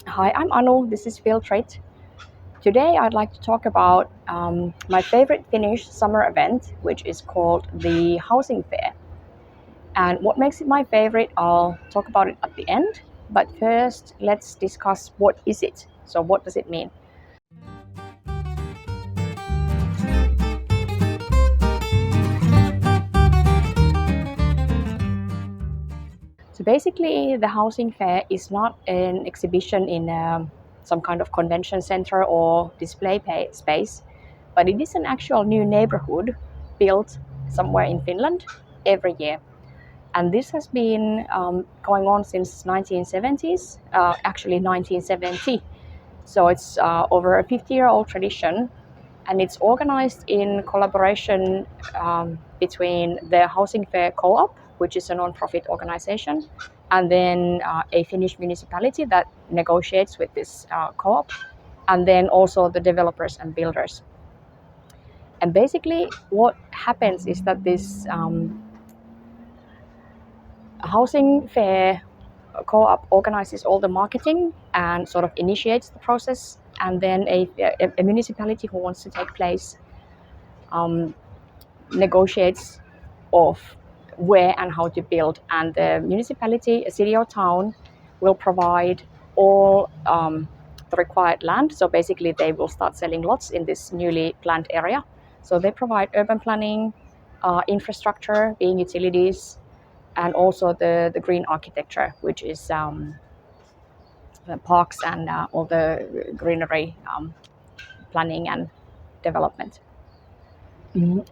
Hi, I'm Anu. This is Field Trade. Today, I'd like to talk about my favorite Finnish summer event, which is called the Housing Fair. And what makes it my favorite, I'll talk about it at the end. But first, let's discuss what is it. So, what does it mean? So, basically, the Housing Fair is not an exhibition in some kind of convention center or display space, but it is an actual new neighborhood built somewhere in Finland every year. And this has been going on since 1970s, actually 1970. So it's over a 50-year-old tradition, and it's organized in collaboration between the Housing Fair Co-op, which is a non-profit organization, and then a Finnish municipality that negotiates with this co-op, and then also the developers and builders. And basically, what happens is that this Housing Fair Co-op organizes all the marketing and sort of initiates the process, and then a municipality who wants to take place um, negotiates of where and how to build, and the municipality, a city or town, will provide all the required land. So basically, they will start selling lots in this newly planned area. So they provide urban planning, infrastructure, being utilities, and also the green architecture, which is the parks and all the greenery planning and development.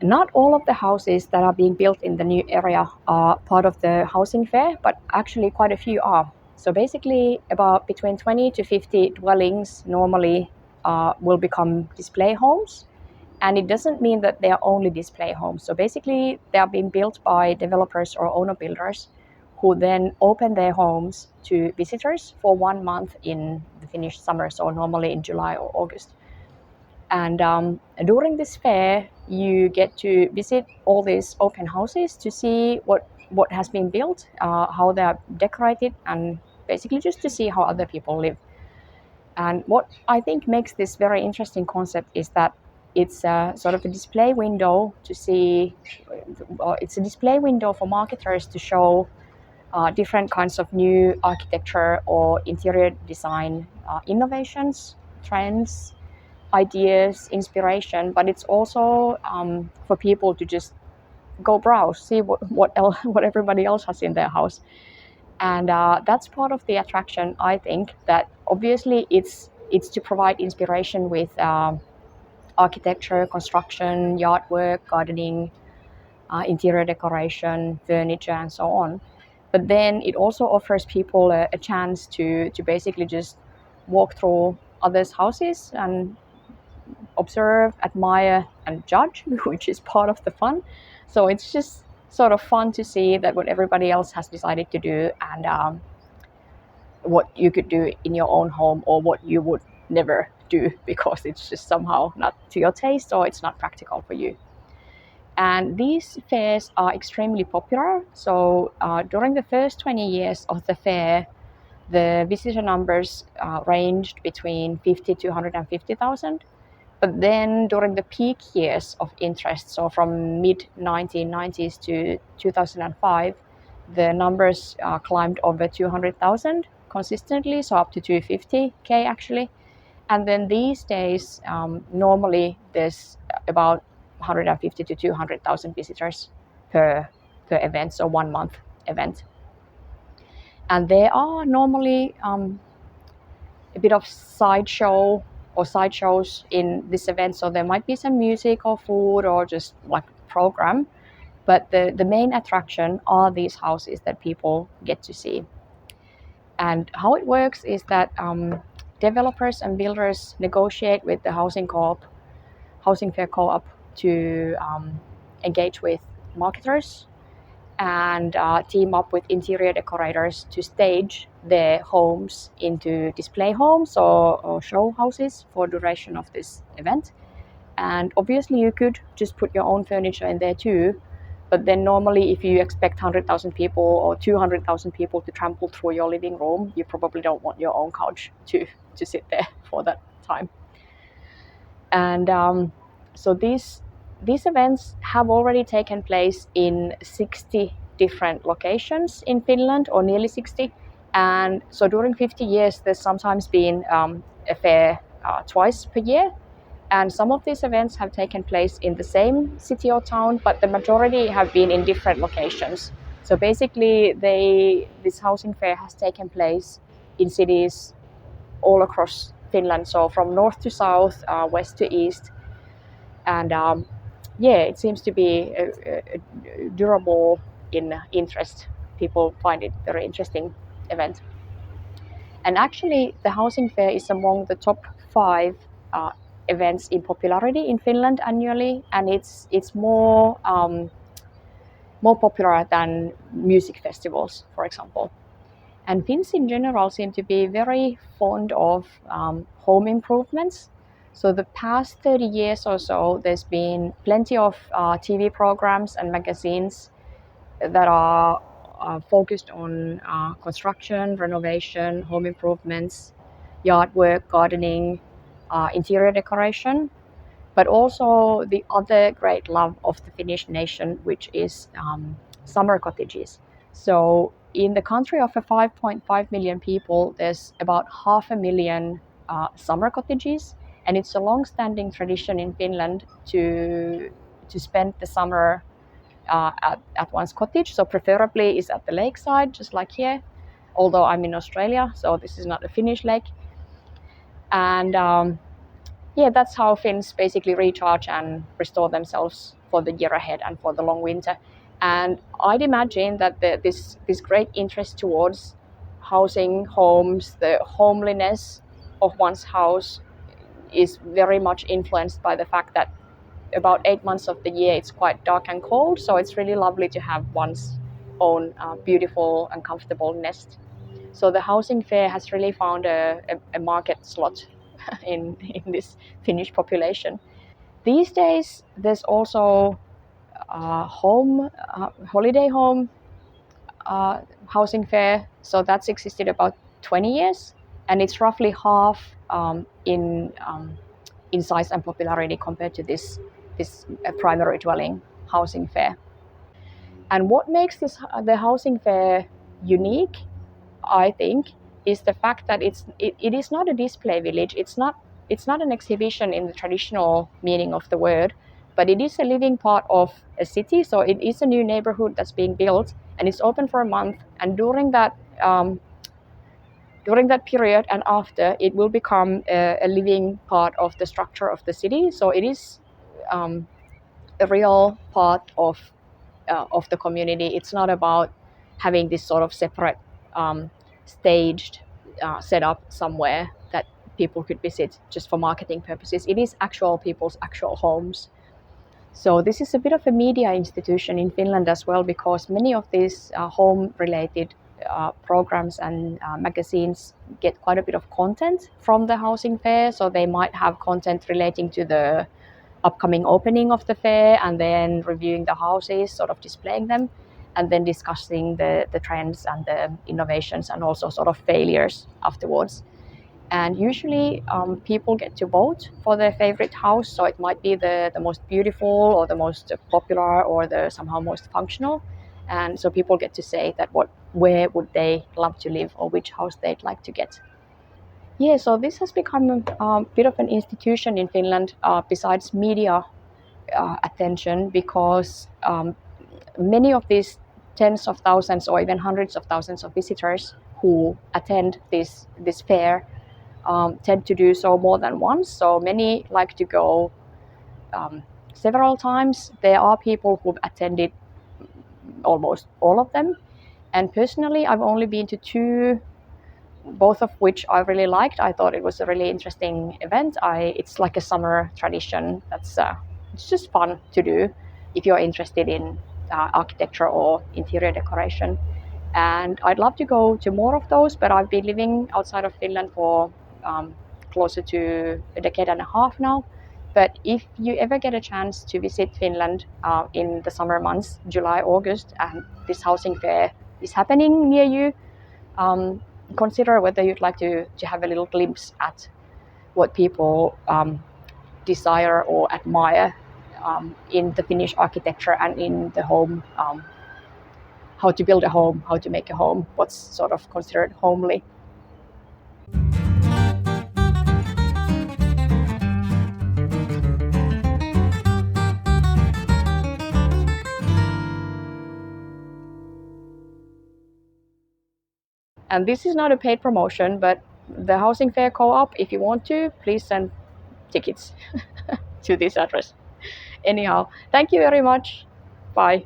Not all of the houses that are being built in the new area are part of the housing fair, but actually quite a few are. So basically, about between 20 to 50 dwellings normally will become display homes. And it doesn't mean that they are only display homes. So basically, they are being built by developers or owner builders who then open their homes to visitors for 1 month in the Finnish summer, so normally in July or August. And during this fair, you get to visit all these open houses to see what has been built, how they are decorated, and basically just to see how other people live. And what I think makes this very interesting concept is that it's sort of a display window to see, it's a display window for marketers to show different kinds of new architecture or interior design innovations, trends, ideas, inspiration, but it's also for people to just go browse, see what everybody else has in their house. And that's part of the attraction. I think that obviously it's to provide inspiration with architecture, construction, yard work, gardening, interior decoration, furniture, and so on. But then it also offers people a chance to basically just walk through others' houses and observe, admire, and judge, which is part of the fun. So it's just sort of fun to see that what everybody else has decided to do, and what you could do in your own home or what you would never do because it's just somehow not to your taste or it's not practical for you. And these fairs are extremely popular. So during the first 20 years of the fair, the visitor numbers ranged between 50 to 150,000. But then during the peak years of interest, so from mid 1990s to 2005, the numbers climbed over 200,000 consistently, so up to 250K actually. And then these days, normally there's about 150 to 200,000 visitors per event, so 1 month event. And there are normally a bit of sideshow or sideshows in this event. So there might be some music or food or just like program, but the main attraction are these houses that people get to see. And how it works is that developers and builders negotiate with the housing fair co-op to engage with marketers and team up with interior decorators to stage their homes into display homes or show houses for duration of this event. And obviously you could just put your own furniture in there too, But then normally, if you expect 100,000 people or 200,000 people to trample through your living room, you probably don't want your own couch to sit there for that time. And so these events have already taken place in 60 different locations in Finland, or nearly 60. And so during 50 years, there's sometimes been a fair twice per year. And some of these events have taken place in the same city or town, but the majority have been in different locations. So basically, this housing fair has taken place in cities all across Finland, so from north to south, west to east. And it seems to be a durable in interest. People find it a very interesting event. And actually, the housing fair is among the top 5 events in popularity in Finland annually, and it's more popular than music festivals, for example. And Finns in general seem to be very fond of home improvements. So the past 30 years or so, there's been plenty of TV programs and magazines that are focused on construction, renovation, home improvements, yard work, gardening, interior decoration, but also the other great love of the Finnish nation, which is summer cottages. So in the country of 5.5 million people, there's about 500,000 summer cottages, and it's a long-standing tradition in Finland to spend the summer at one's cottage. So preferably is at the lakeside, just like here. Although I'm in Australia, so this is not a Finnish lake. And that's how Finns basically recharge and restore themselves for the year ahead and for the long winter. And I'd imagine that this great interest towards housing, homes, the homeliness of one's house is very much influenced by the fact that about 8 months of the year it's quite dark and cold, so it's really lovely to have one's own beautiful and comfortable nest. So the housing fair has really found a market slot in this Finnish population. These days, there's also holiday home housing fair. So that's existed about 20 years, and it's roughly half in size and popularity compared to this primary dwelling housing fair. And what makes the housing fair unique, I think, is the fact that it is not a display village. It's not an exhibition in the traditional meaning of the word, but it is a living part of a city. So it is a new neighborhood that's being built, and it's open for a month. And during that period and after, it will become a living part of the structure of the city. So it is a real part of the community. It's not about having this sort of separate staged setup somewhere that people could visit just for marketing purposes. It is actual people's actual homes. So this is a bit of a media institution in Finland as well, because many of these home-related programs and magazines get quite a bit of content from the housing fair. So they might have content relating to the upcoming opening of the fair, and then reviewing the houses, sort of displaying them, and then discussing the trends and the innovations and also sort of failures afterwards. And usually people get to vote for their favorite house. So it might be the most beautiful or the most popular or the somehow most functional. And so people get to say that where would they love to live or which house they'd like to get. Yeah, so this has become a bit of an institution in Finland besides media attention, because many of these tens of thousands or even hundreds of thousands of visitors who attend this fair tend to do so more than once. So many like to go several times. There are people who've attended almost all of them. And personally, I've only been to 2, both of which I really liked. I thought it was a really interesting event. It's like a summer tradition that's it's just fun to do if you're interested in architecture or interior decoration. And I'd love to go to more of those, but I've been living outside of Finland for closer to a decade and a half now. But if you ever get a chance to visit Finland in the summer months, July, August, and this housing fair is happening near you, consider whether you'd like to have a little glimpse at what people desire or admire in the Finnish architecture and in the home, how to build a home, how to make a home, what's sort of considered homely. And this is not a paid promotion, but the Housing Fair Co-op, if you want to, please send tickets to this address. Anyhow, thank you very much. Bye.